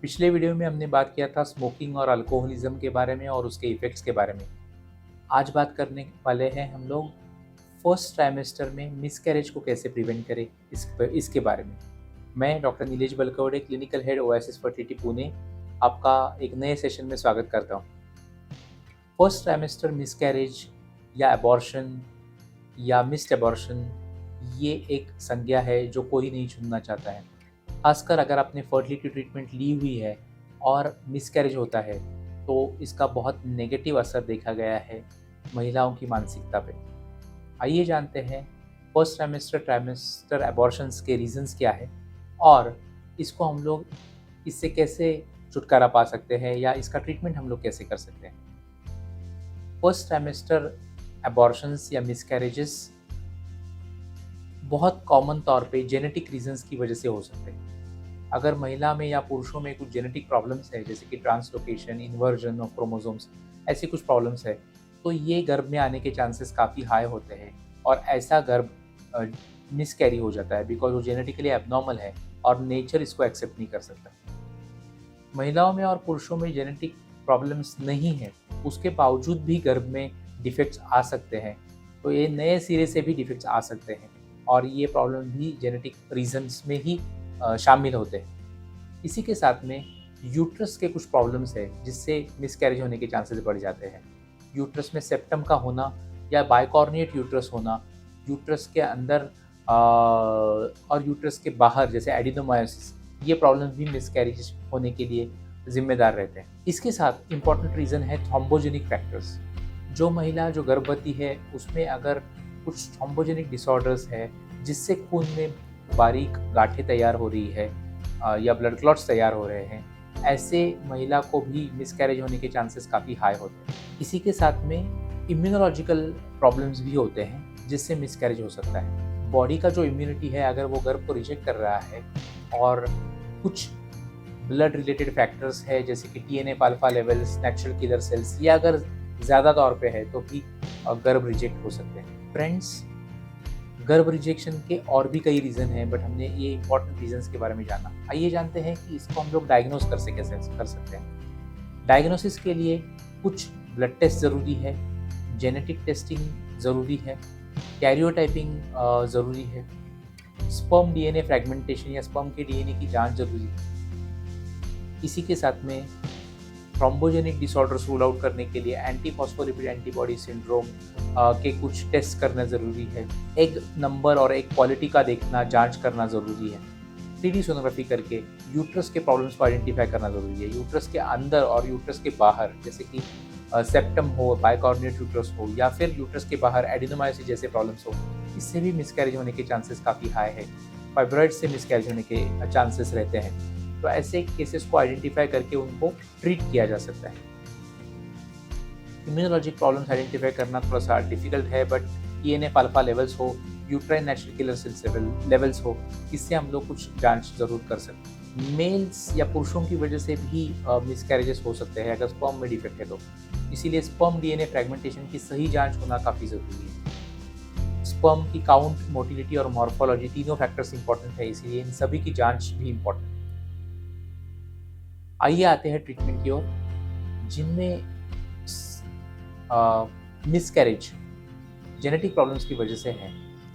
पिछले वीडियो में हमने बात किया था स्मोकिंग और अल्कोहलिज्म के बारे में और उसके इफ़ेक्ट्स के बारे में। आज बात करने वाले हैं हम लोग फर्स्ट ट्राइमेस्टर में मिसकैरेज को कैसे प्रिवेंट करें इसके बारे में। मैं doctor Nilesh Balkawade, clinical head oasis fertility Pune, आपका एक नए सेशन में स्वागत करता हूँ। फर्स्ट ट्राइमेस्टर मिसकैरेज या अबॉर्शन या मिस्ड अबॉर्शन ये एक संज्ञा है जो कोई नहीं चुनना चाहता है। खासकर अगर आपने फर्टिलिटी ट्रीटमेंट ली हुई है और मिसकैरेज होता है तो इसका बहुत नेगेटिव असर देखा गया है महिलाओं की मानसिकता पे। आइए जानते हैं फर्स्ट ट्राइमेस्टर अबॉर्शंस के रीजंस क्या है और इसको हम लोग इससे कैसे छुटकारा पा सकते हैं या इसका ट्रीटमेंट हम लोग कैसे कर सकते हैं। फर्स्ट ट्राइमेस्टर अबॉर्शंस या मिसकैरेजेस बहुत कॉमन तौर पे जेनेटिक रीजंस की वजह से हो सकते हैं। अगर महिला में या पुरुषों में कुछ जेनेटिक प्रॉब्लम्स है जैसे कि ट्रांसलोकेशन, इन्वर्जन ऑफ क्रोमोसोम्स, ऐसी कुछ प्रॉब्लम्स है तो ये गर्भ में आने के चांसेस काफ़ी हाई होते हैं और ऐसा गर्भ मिसकैरी हो जाता है बिकॉज वो जेनेटिकली एबनॉर्मल है और नेचर इसको एक्सेप्ट नहीं कर सकता। महिलाओं में और पुरुषों में जेनेटिक प्रॉब्लम्स नहीं है उसके बावजूद भी गर्भ में डिफेक्ट्स आ सकते हैं, तो ये नए सिरे से भी डिफेक्ट्स आ सकते हैं और ये प्रॉब्लम भी जेनेटिक रीजंस में ही शामिल होते हैं। इसी के साथ में यूट्रस के कुछ प्रॉब्लम्स है जिससे मिसकैरेज होने के चांसेस बढ़ जाते हैं। यूट्रस में सेप्टम का होना या बाइकॉर्निएट यूट्रस होना, यूट्रस के अंदर और यूट्रस के बाहर जैसे एडिनोमायोसिस, ये प्रॉब्लम भी मिसकैरेज होने के लिए जिम्मेदार रहते हैं। इसके साथ इम्पॉर्टेंट रीज़न है थ्रोम्बोजेनिक फैक्टर्स। जो महिला जो गर्भवती है उसमें अगर कुछ थ्रोम्बोजेनिक डिसऑर्डर्स है जिससे खून में बारीक गांठें तैयार हो रही है या ब्लड क्लॉट्स तैयार हो रहे हैं, ऐसे महिला को भी मिसकैरेज होने के चांसेस काफ़ी हाई होते हैं। इसी के साथ में इम्यूनोलॉजिकल प्रॉब्लम्स भी होते हैं जिससे मिसकैरेज हो सकता है। बॉडी का जो इम्यूनिटी है अगर वो गर्भ को रिजेक्ट कर रहा है और कुछ ब्लड रिलेटेड फैक्टर्स है जैसे कि TNF alpha levels, natural killer cells, या अगर ज़्यादा तौर पे है तो भी गर्भ रिजेक्ट हो सकते हैं। फ्रेंड्स, गर्भ रिजेक्शन के और भी कई रीज़न हैं बट हमने ये इंपॉर्टेंट रीजंस के बारे में जाना। आइए जानते हैं कि इसको हम लोग डायग्नोस कैसे कर सकते हैं। डायग्नोसिस के लिए कुछ ब्लड टेस्ट ज़रूरी है, जेनेटिक टेस्टिंग ज़रूरी है, कैरियोटाइपिंग ज़रूरी है, स्पर्म DNA फ्रेगमेंटेशन या स्पर्म के DNA की जांच ज़रूरी है। इसी के साथ में थ्रोम्बोजेनिक डिसऑर्डर्स रूल आउट करने के लिए एंटी फॉस्फोलिपिड एंटीबॉडी सिंड्रोम के कुछ टेस्ट करना ज़रूरी है। एग नंबर और एग क्वालिटी का देखना, जांच करना ज़रूरी है। 3D सोनोग्राफी करके यूट्रस के प्रॉब्लम्स को आइडेंटिफाई करना ज़रूरी है। यूट्रस के अंदर और यूट्रस के बाहर जैसे कि सेप्टम हो, बाइकॉर्निएट यूट्रस हो या फिर यूट्रस के बाहर एडिनोमायोसिस जैसे प्रॉब्लम्स हो, इससे भी मिसकैरेज होने के चांसेस काफ़ी हाई है। फाइब्रॉइड से मिसकैरेज होने के चांसेस रहते हैं, तो ऐसे केसेस को आइडेंटिफाई करके उनको ट्रीट किया जा सकता है। इम्यूनोलॉजिक प्रॉब्लम्स आइडेंटिफाई करना थोड़ा सा डिफिकल्ट है बट TNF अल्फा लेवल्स हो, uterine natural killer cells levels हो, इससे हम लोग कुछ जांच ज़रूर कर सकते हैं। मेल्स या पुरुषों की वजह से भी मिसकैरेजेस हो सकते हैं अगर स्पर्म में डिफेक्ट है तो, इसीलिए स्पर्म DNA फ्रेगमेंटेशन की सही जांच होना काफ़ी ज़रूरी है। स्पर्म की काउंट, मोटिलिटी और मॉर्फोलॉजी तीनों फैक्टर्स इंपॉर्टेंट है, इसीलिए इन सभी की जांच भी इम्पॉर्टेंट है। आइए आते हैं ट्रीटमेंट की ओर, जिनमें मिसकैरेज जेनेटिक प्रॉब्लम्स की वजह से है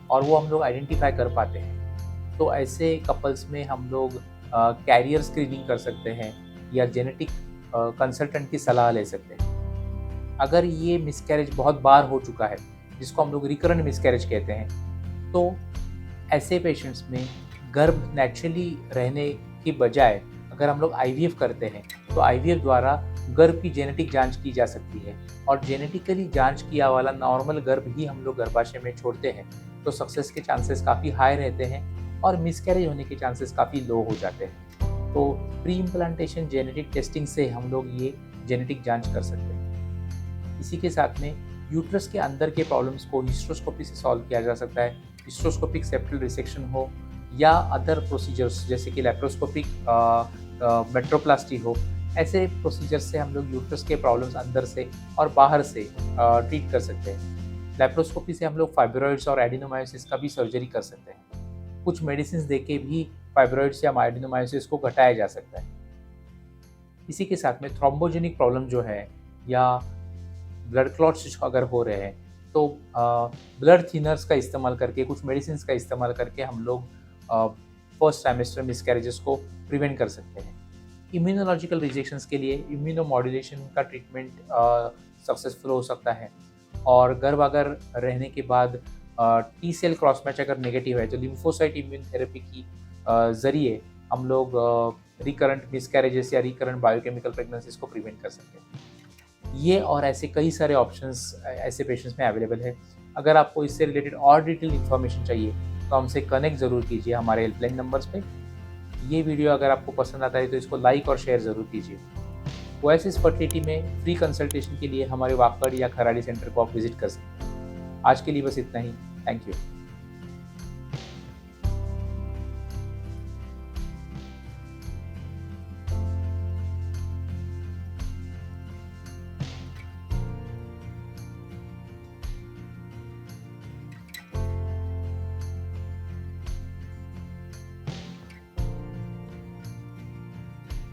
और वो हम लोग आइडेंटिफाई कर पाते हैं, तो ऐसे कपल्स में हम लोग कैरियर स्क्रीनिंग कर सकते हैं या जेनेटिक कंसल्टेंट की सलाह ले सकते हैं। अगर ये मिसकैरेज बहुत बार हो चुका है जिसको हम लोग रिकरेंट मिसकैरेज कहते हैं, तो ऐसे पेशेंट्स में गर्भ नेचुरली रहने की बजाय अगर हम लोग IVF करते हैं तो IVF द्वारा गर्भ की जेनेटिक जांच की जा सकती है और जेनेटिकली जांच किया वाला नॉर्मल गर्भ ही हम लोग गर्भाशय में छोड़ते हैं, तो सक्सेस के चांसेस काफ़ी हाई रहते हैं और मिसकैरेज होने के चांसेस काफ़ी लो हो जाते हैं। तो प्री इम्प्लांटेशन जेनेटिक टेस्टिंग से हम लोग ये जेनेटिक जांच कर सकते हैं। इसी के साथ में यूट्रस के अंदर के प्रॉब्लम्स को हिस्ट्रोस्कोपी से सॉल्व किया जा सकता है। हिस्ट्रोस्कोपिक सेप्टल रिसेक्शन हो या अदर प्रोसीजर्स जैसे कि लैप्रोस्कोपिक मेट्रोप्लास्टी हो, ऐसे प्रोसीजर से हम लोग यूट्रस के प्रॉब्लम्स अंदर से और बाहर से ट्रीट कर सकते हैं। लैप्रोस्कोपी से हम लोग फाइब्रॉइड्स और एडिनोमायोसिस का भी सर्जरी कर सकते हैं। कुछ मेडिसिन देके भी फाइब्रॉइड्स या एडिनोमायोसिस को घटाया जा सकता है। इसी के साथ में थ्रोम्बोजेनिक प्रॉब्लम जो है या ब्लड क्लॉट्स अगर हो रहे हैं तो ब्लड थिनर्स का इस्तेमाल करके, कुछ मेडिसिन का इस्तेमाल करके हम लोग फर्स्ट ट्राइमेस्टर मिसकैरेजेस को प्रिवेंट कर सकते हैं। इम्यूनोलॉजिकल रिजेक्शंस के लिए इम्यूनोमॉड्यूलेशन का ट्रीटमेंट सक्सेसफुल हो सकता है। और गर्भ अगर रहने के बाद टी सेल क्रॉस मैच अगर नेगेटिव है तो लिम्फोसाइट इम्यून थेरेपी की ज़रिए हम लोग रिकरेंट मिसकैरेजेस या रिकरेंट बायोकेमिकल प्रेगनेंसीज को प्रिवेंट कर सकते हैं। ये और ऐसे कई सारे ऑप्शंस ऐसे पेशेंट्स में अवेलेबल है। अगर आपको इससे रिलेटेड और डिटेल इन्फॉर्मेशन चाहिए तो हमसे कनेक्ट ज़रूर कीजिए हमारे हेल्पलाइन नंबर्स पे। ये वीडियो अगर आपको पसंद आता है तो इसको लाइक और शेयर ज़रूर कीजिए। ओएसिस फर्टिलिटी में फ्री कंसल्टेशन के लिए हमारे वाकड़ या खराड़ी सेंटर को आप विजिट कर सकते हैं। आज के लिए बस इतना ही। Thank you.